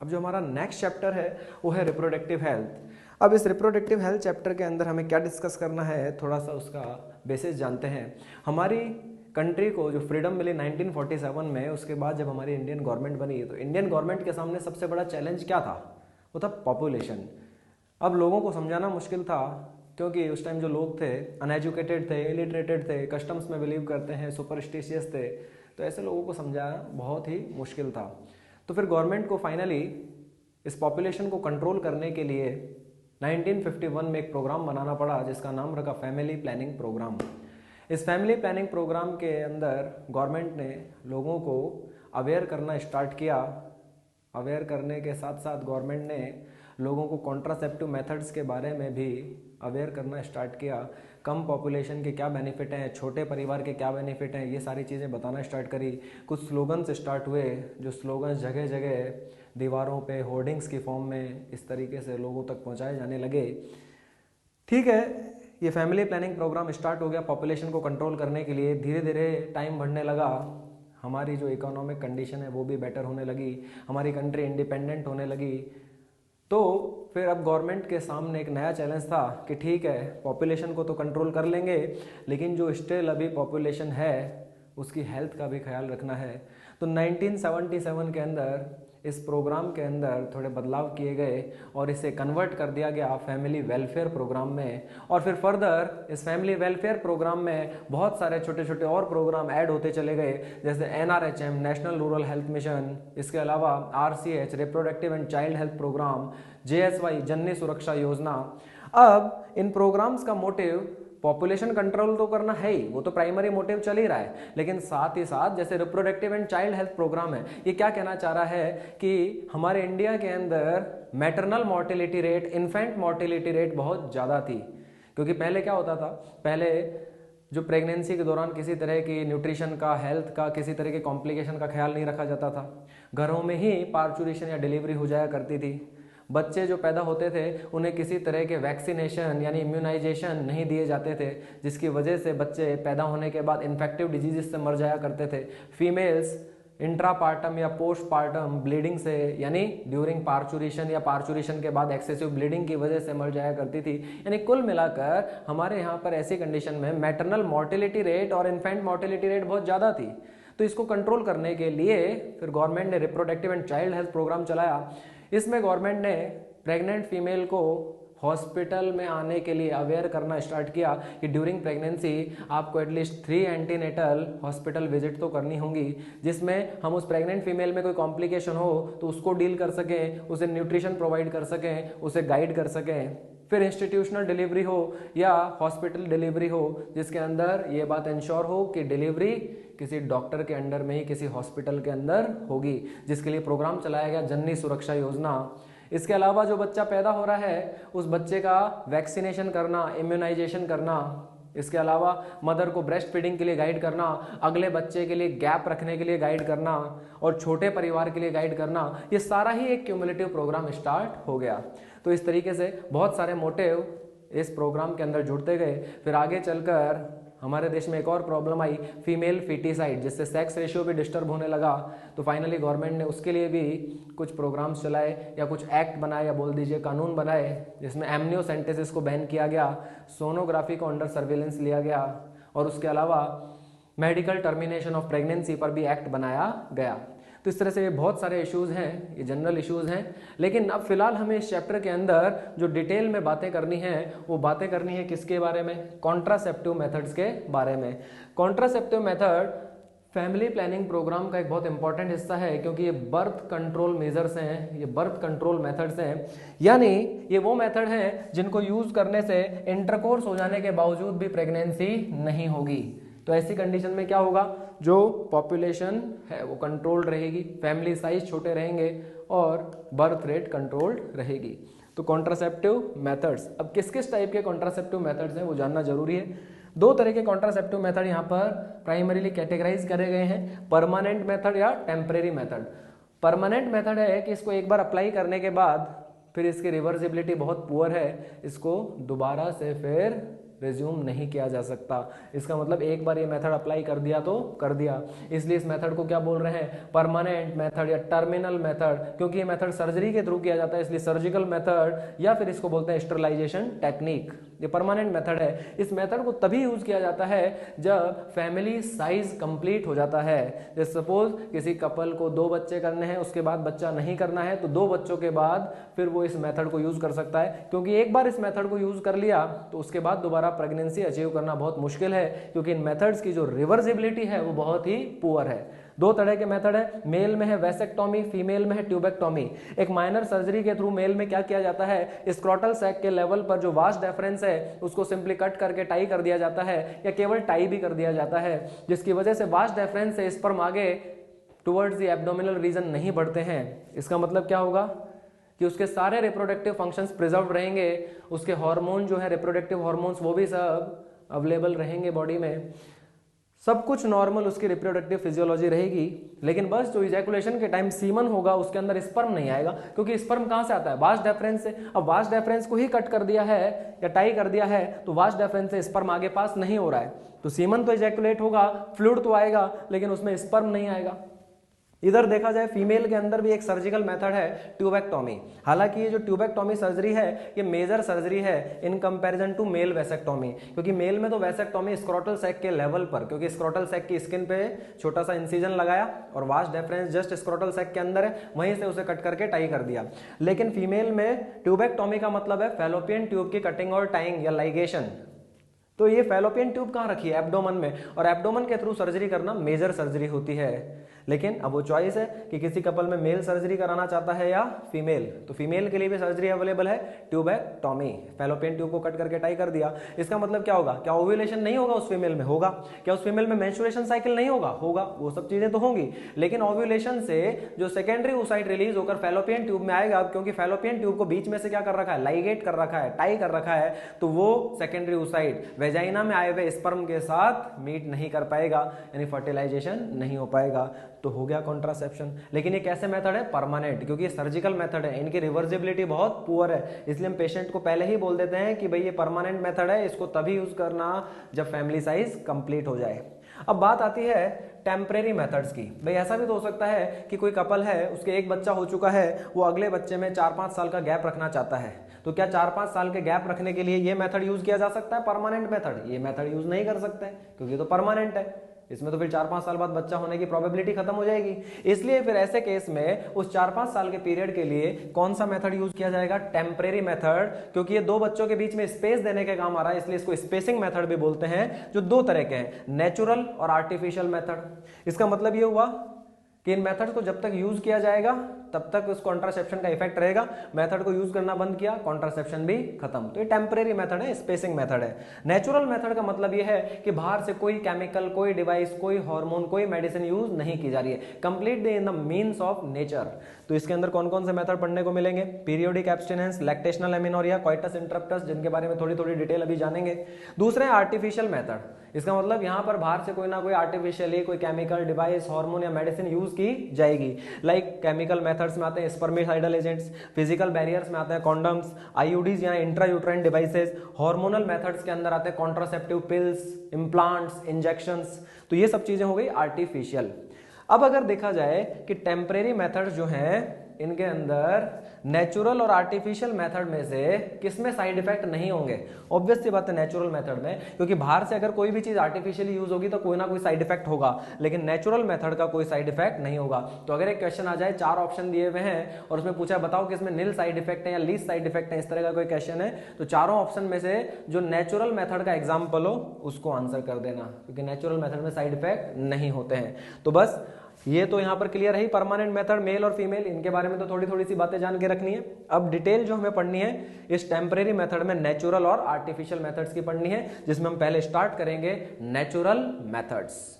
अब जो हमारा नेक्स्ट चैप्टर है वो है रिप्रोडक्टिव हेल्थ। अब इस रिप्रोडक्टिव हेल्थ चैप्टर के अंदर हमें क्या डिस्कस करना है, थोड़ा सा उसका बेसिस जानते हैं। हमारी कंट्री को जो फ्रीडम मिली 1947 में, उसके बाद जब हमारी इंडियन गवर्नमेंट बनी तो इंडियन गवर्नमेंट के सामने सबसे बड़ा चैलेंज क्या था? वो था पॉपुलेशन। अब लोगों को समझाना मुश्किल था क्योंकि उस टाइम जो लोग थे अनएजुकेटेड थे, इलिटरेटेड थे, कस्टम्स में बिलीव करते हैं, सुपरस्टिशियस थे, तो ऐसे लोगों को समझाना बहुत ही मुश्किल था। तो फिर गवर्नमेंट को फाइनली इस पॉपुलेशन को कंट्रोल करने के लिए 1951 में एक प्रोग्राम बनाना पड़ा जिसका नाम रखा फैमिली प्लानिंग प्रोग्राम। इस फैमिली प्लानिंग प्रोग्राम के अंदर गवर्नमेंट ने लोगों को अवेयर करना स्टार्ट किया। अवेयर करने के साथ साथ गवर्नमेंट ने लोगों को कॉन्ट्रासेप्टिव मेथड्स के बारे में भी अवेयर करना स्टार्ट किया। कम पॉपुलेशन के क्या बेनिफिट हैं, छोटे परिवार के क्या बेनिफिट हैं, ये सारी चीज़ें बताना स्टार्ट करी। कुछ स्लोगन्स स्टार्ट हुए, जो स्लोगन्स जगह जगह दीवारों पे होर्डिंग्स की फॉर्म में इस तरीके से लोगों तक पहुंचाए जाने लगे। ठीक है, ये फैमिली प्लानिंग प्रोग्राम स्टार्ट हो गया पॉपुलेशन को कंट्रोल करने के लिए। धीरे धीरे टाइम बढ़ने लगा, हमारी जो इकोनॉमिक कंडीशन है वो भी बेटर होने लगी, हमारी कंट्री इंडिपेंडेंट होने लगी। तो फिर अब गवर्नमेंट के सामने एक नया चैलेंज था कि ठीक है, पॉपुलेशन को तो कंट्रोल कर लेंगे, लेकिन जो स्टिल अभी पॉपुलेशन है उसकी हेल्थ का भी ख्याल रखना है। तो 1977 के अंदर इस प्रोग्राम के अंदर थोड़े बदलाव किए गए और इसे कन्वर्ट कर दिया गया फैमिली वेलफेयर प्रोग्राम में। और फिर फर्दर इस फैमिली वेलफेयर प्रोग्राम में बहुत सारे छोटे छोटे और प्रोग्राम ऐड होते चले गए, जैसे NRHM national rural health mission, इसके अलावा RCH reproductive and child health programme, JSY Janani Suraksha Yojana. अब इन प्रोग्राम्स का मोटिव पॉपुलेशन कंट्रोल तो करना है ही, वो तो प्राइमरी मोटिव चल ही रहा है, लेकिन साथ ही साथ जैसे reproductive and child health programme है, ये क्या कहना चाह रहा है कि हमारे इंडिया के अंदर maternal mortality rate, infant mortality rate बहुत ज़्यादा थी। क्योंकि पहले क्या होता था, पहले जो प्रेगनेंसी के दौरान किसी तरह की न्यूट्रिशन का, हेल्थ का, किसी तरह के कॉम्प्लिकेशन का ख्याल नहीं रखा जाता था। घरों में ही पार्चुरेशन या डिलीवरी हो जाया करती थी। बच्चे जो पैदा होते थे उन्हें किसी तरह के वैक्सीनेशन यानी इम्यूनाइजेशन नहीं दिए जाते थे, जिसकी वजह से बच्चे पैदा होने के बाद इन्फेक्टिव डिजीज़ से मर जाया करते थे। फीमेल्स इंट्रापार्टम या पोस्टपार्टम ब्लीडिंग से, यानी ड्यूरिंग पार्चुरेशन या पार्चुरेशन के बाद एक्सेसिव ब्लीडिंग की वजह से मर जाया करती थी। यानी कुल मिलाकर हमारे यहाँ पर ऐसी कंडीशन में मैटरनल मोर्टेलिटी रेट और इन्फेंट मोर्टेलिटी रेट बहुत ज़्यादा थी। तो इसको कंट्रोल करने के लिए फिर गवर्नमेंट ने reproductive and child health programme चलाया। इसमें गवर्नमेंट ने प्रेग्नेंट फीमेल को हॉस्पिटल में आने के लिए अवेयर करना स्टार्ट किया कि ड्यूरिंग प्रेगनेंसी आपको एटलीस्ट 3 एंटीनेटल हॉस्पिटल विजिट तो करनी होंगी, जिसमें हम उस प्रेग्नेंट फीमेल में कोई कॉम्प्लिकेशन हो तो उसको डील कर सकें, उसे न्यूट्रिशन प्रोवाइड कर सकें, उसे गाइड कर सकें। फिर इंस्टीट्यूशनल डिलीवरी हो या हॉस्पिटल डिलीवरी हो, जिसके अंदर ये बात इंश्योर हो कि डिलीवरी किसी डॉक्टर के अंडर में ही, किसी हॉस्पिटल के अंदर होगी, जिसके लिए प्रोग्राम चलाया गया जननी सुरक्षा योजना। इसके अलावा जो बच्चा पैदा हो रहा है उस बच्चे का वैक्सीनेशन करना, इम्यूनाइजेशन करना, इसके अलावा मदर को ब्रेस्ट फीडिंग के लिए गाइड करना, अगले बच्चे के लिए गैप रखने के लिए गाइड करना और छोटे परिवार के लिए गाइड करना, ये सारा ही एक क्यूमुलेटिव प्रोग्राम स्टार्ट हो गया। तो इस तरीके से बहुत सारे मोटिव इस प्रोग्राम के अंदर जुड़ते गए। फिर आगे चलकर हमारे देश में एक और प्रॉब्लम आई, फीमेल फीटिसाइड, जिससे सेक्स रेशियो भी डिस्टर्ब होने लगा। तो फाइनली गवर्नमेंट ने उसके लिए भी कुछ प्रोग्राम्स चलाए या कुछ एक्ट बनाए या बोल दीजिए कानून बनाए, जिसमें एमनियोसेंटेसिस को बैन किया गया, सोनोग्राफी को अंडर सर्विलेंस लिया गया और उसके अलावा मेडिकल टर्मिनेशन ऑफ प्रेगनेंसी पर भी एक्ट बनाया गया। तो इस तरह से ये बहुत सारे इश्यूज़ हैं, ये जनरल इश्यूज़ हैं। लेकिन अब फिलहाल हमें इस चैप्टर के अंदर जो डिटेल में बातें करनी है वो बातें करनी है किसके बारे में? कॉन्ट्रासेप्टिव मेथड्स के बारे में। Contraceptive method family planning programme का एक बहुत इंपॉर्टेंट हिस्सा है, क्योंकि ये बर्थ कंट्रोल मेजर्स हैं, ये बर्थ कंट्रोल मेथड्स हैं, यानी ये वो मेथड हैं जिनको यूज करने से इंटरकोर्स हो जाने के बावजूद भी प्रेगनेंसी नहीं होगी। तो ऐसी कंडीशन में क्या होगा, जो पॉपुलेशन है वो कंट्रोल्ड रहेगी, फैमिली साइज छोटे रहेंगे और बर्थ रेट कंट्रोल्ड रहेगी। तो कॉन्ट्रासेप्टिव मेथड्स, अब किस किस टाइप के कॉन्ट्रासेप्टिव मेथड्स हैं वो जानना जरूरी है। दो तरह के कॉन्ट्रासेप्टिव मेथड यहाँ पर प्राइमरीली कैटेगराइज करे गए हैं, परमानेंट मेथड या टेम्परेरी मेथड। परमानेंट मेथड है कि इसको एक बार अप्लाई करने के बाद फिर इसकी रिवर्सिबिलिटी बहुत पुअर है, इसको दोबारा से फिर रिज्यूम नहीं किया जा सकता। इसका मतलब एक बार ये मेथड अप्लाई कर दिया तो कर दिया, इसलिए इस मेथड को क्या बोल रहे हैं, परमानेंट मेथड या टर्मिनल मेथड, क्योंकि ये मेथड सर्जरी के थ्रू किया जाता है, इसलिए सर्जिकल मेथड, या फिर इसको बोलते हैं स्टरलाइजेशन टेक्निक। ये परमानेंट मेथड है। इस मेथड को तभी यूज किया जाता है जब फैमिली साइज कंप्लीट हो जाता है। जैसे सपोज किसी कपल को 2 बच्चे करने हैं, उसके बाद बच्चा नहीं करना है, तो 2 बच्चों के बाद फिर वो इस मेथड को यूज कर सकता है, क्योंकि एक बार इस मेथड को यूज कर लिया तो उसके बाद दोबारा प्रेगनेंसी अचीव करना बहुत मुश्किल है, क्योंकि इन मेथड्स की जो रिवर्सिबिलिटी है वो बहुत ही पुअर है। 2 तरह के मेथड है, मेल में है वेसेक्टोमी, फीमेल में है ट्यूबेक्टोमी। एक माइनर सर्जरी के थ्रू मेल में क्या किया जाता है, स्क्रोटल सैक के लेवल पर जो वास्ट डिफरेंस है उसको सिंपली कट करके टाई कर दिया जाता है, या केवल टाई भी कर दिया जाता है, जिसकी वजह से वास्ट डिफरेंस से स्पर्म आगे टुवर्ड्स द एब्डोमिनल रीजन नहीं बढ़ते हैं। इसका मतलब क्या होगा कि उसके सारे रिप्रोडक्टिव फंक्शंस प्रिजर्व रहेंगे, उसके हार्मोन जो है रिप्रोडक्टिव हार्मोन्स वो भी सब अवेलेबल रहेंगे बॉडी में, सब कुछ नॉर्मल उसकी रिप्रोडक्टिव फिजियोलॉजी रहेगी। लेकिन बस जो इजैकुलेशन के टाइम सीमन होगा उसके अंदर स्पर्म नहीं आएगा, क्योंकि स्पर्म कहां से आता है, वास्ट डिफरेंस से। अब वास्ट डिफरेंस को ही कट कर दिया है या टाई कर दिया है तो वास्ट डिफरेंस से स्पर्म आगे पास नहीं हो रहा है, तो सीमन तो इजैकुलेट होगा, फ्लूइड तो आएगा, लेकिन उसमें स्पर्म नहीं आएगा। इधर देखा जाए फीमेल के अंदर भी एक सर्जिकल मेथड है ट्यूबेक्टोमी। हालांकि ये जो ट्यूबेक्टोमी सर्जरी है ये मेजर सर्जरी है in comparison to male vasectomy, क्योंकि मेल में तो वेसेक्टोमी स्क्रोटल सैक के लेवल पर, क्योंकि स्क्रोटल सैक की स्किन पे छोटा सा इंसिजन लगाया और vast difference just scrotal sac के अंदर है, वहीं से उसे कट करके टाई कर दिया। लेकिन फीमेल में ट्यूबेक्टोमी का मतलब है फैलोपियन ट्यूब की कटिंग और टाइंग या लाइगेशन। तो ये फैलोपियन ट्यूब कहाँ रखी है, एब्डोमन में, और एब्डोमन के थ्रू सर्जरी करना मेजर सर्जरी होती है। लेकिन अब वो चॉइस है कि किसी कपल में मेल सर्जरी कराना चाहता है या फीमेल, तो फीमेल के लिए भी सर्जरी अवेलेबल है ट्यूबेक्टोमी, फैलोपियन ट्यूब को कट करके टाई कर दिया। इसका मतलब क्या होगा, क्या ओव्यूलेशन नहीं होगा उस फीमेल में, होगा। क्या उस फीमेल में मेंस्ट्रुएशन साइकिल नहीं होगा, होगा। वो सब चीजें तो होंगी, लेकिन ओव्यूलेशन से जो सेकेंडरी oocyte रिलीज होकर फैलोपियन ट्यूब में आएगा, क्योंकि फैलोपियन ट्यूब को बीच में से क्या कर रखा है, लाइगेट कर रखा है, टाई कर रखा है, तो वो सेकेंडरी oocyte वेजाइना में आए हुए स्पर्म के साथ मीट नहीं कर पाएगा, यानी फर्टिलाइजेशन नहीं हो पाएगा, तो हो गया कॉन्ट्रासेप्शन। लेकिन ये कैसे मेथड है, परमानेंट, क्योंकि ये सर्जिकल मेथड है, इनकी रिवर्सिबिलिटी बहुत पुअर है, इसलिए हम पेशेंट को पहले ही बोल देते हैं कि भाई ये परमानेंट मेथड है, इसको तभी यूज करना जब फैमिली साइज कंप्लीट हो जाए। अब बात आती है टेम्परेरी मेथड्स की। भाई ऐसा भी तो हो सकता है कि कोई कपल है, उसके एक बच्चा हो चुका है, वो अगले बच्चे में 4-5 साल का गैप रखना चाहता है, तो क्या 4-5 साल के गैप रखने के लिए ये मेथड यूज किया जा सकता है, परमानेंट मेथड? ये मेथड यूज नहीं कर सकते क्योंकि तो परमानेंट है, इसमें तो फिर 4-5 साल बाद बच्चा होने की प्रोबेबिलिटी खत्म हो जाएगी। इसलिए फिर ऐसे केस में उस 4-5 साल के पीरियड के लिए कौन सा मेथड यूज किया जाएगा, टेम्परेरी मेथड, क्योंकि ये 2 बच्चों के बीच में स्पेस देने के काम आ रहा है, इसलिए इसको स्पेसिंग मेथड भी बोलते हैं, जो 2 तरह के हैं, नेचुरल और आर्टिफिशियल मेथड। इसका मतलब ये हुआ कि इन मेथड को जब तक यूज किया जाएगा तब तक उस कॉन्ट्रासेप्शन का इफेक्ट रहेगा, मेथड को यूज करना बंद किया, कॉन्ट्रासेप्शन भी खत्म। तो ये टेम्परेरी मेथड है, स्पेसिंग मेथड है। नेचुरल मेथड का मतलब ये है कि बाहर से कोई केमिकल, कोई डिवाइस, कोई हार्मोन, कोई मेडिसिन यूज नहीं की जा रही है, completely in the means of nature. तो इसके अंदर कौन कौन से मेथड पढ़ने को मिलेंगे, periodic abstinence, lactational amenorrhoea, coitus interruptus, जिनके बारे में थोड़ी थोड़ी डिटेल अभी जानेंगे। दूसरा है आर्टिफिशियल मेथड। इसका मतलब यहां पर बाहर से कोई ना कोई आर्टिफिशियली कोई केमिकल, डिवाइस, हार्मोन या मेडिसिन यूज की जाएगी। लाइक केमिकल मेथड्स में आते हैं स्पर्मिसाइडल एजेंट्स, फिजिकल बैरियर्स में आते हैं कॉन्डम्स, आईयूडीज या इंट्रायूट्राइन डिवाइसेस, हार्मोनल मेथड्स के अंदर आते हैं कॉन्ट्रासेप्टिव पिल्स, इम्प्लांट्स, इंजेक्शंस। तो ये सब चीजें हो गई आर्टिफिशियल। अब अगर देखा जाए कि टेम्परेरी मेथड्स जो हैं इनके अंदर नेचुरल और आर्टिफिशियल मेथड में से किसमें साइड इफेक्ट नहीं होंगे, ऑब्वियस सी बात है नेचुरल मेथड में, क्योंकि बाहर से अगर कोई भी चीज आर्टिफिशियली यूज होगी तो कोई ना कोई साइड इफेक्ट होगा, लेकिन नेचुरल मेथड का कोई साइड इफेक्ट नहीं होगा। तो अगर एक क्वेश्चन आ जाए, 4 ऑप्शन दिए हुए हैं और उसमें पूछा बताओ कि इसमें नील साइड इफेक्ट है या लीस्ट साइड इफेक्ट है, इस तरह का कोई क्वेश्चन है, तो चारों ऑप्शन में से जो नेचुरल मेथड का एग्जाम्पल हो उसको आंसर कर देना, क्योंकि नेचुरल मेथड में साइड इफेक्ट नहीं होते हैं। तो बस ये तो यहां पर क्लियर है, परमानेंट मेथड, मेल और फीमेल, इनके बारे में तो थोड़ी थोड़ी सी बातें जान के रखनी है। अब डिटेल जो हमें पढ़नी है इस टेम्परेरी मेथड में नेचुरल और आर्टिफिशियल मेथड्स की पढ़नी है, जिसमें हम पहले स्टार्ट करेंगे नेचुरल मेथड्स।